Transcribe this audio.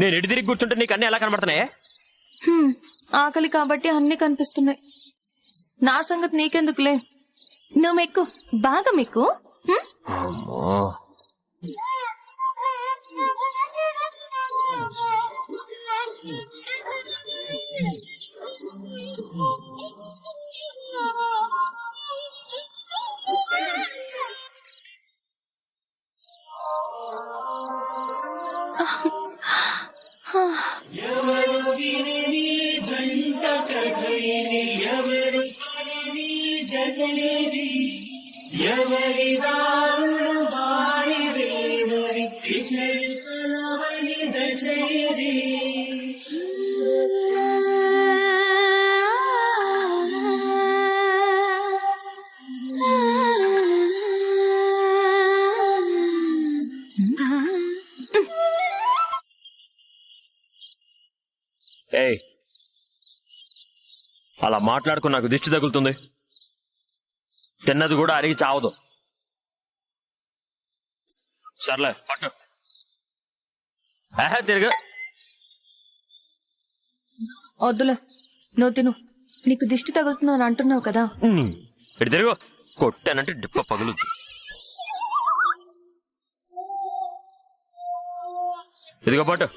నేను ఎటు తిరిగి కూర్చుంటే నీకు అన్ని ఎలా కనబడుతున్నాయి? ఆకలి కాబట్టి అన్ని కనిపిస్తున్నాయి. నా సంగతి నీకెందుకులే, నువ్వు మెక్కు, బాగా మెక్కు. అమ్మో అలా మాట్లాడుకుని నాకు దిష్టి తగులుతుంది. తిన్నది కూడా అరిగి చావదు. సర్లే పట్టు. తిరగ వద్దులే, నువ్వు తిను. నీకు దిష్టి తగులుతున్నావు అని అంటున్నావు కదా. ఇటు తిరుగు, కొట్టానంటే డిప్ప పగులుద్ది. ఇదిగో పట్టు.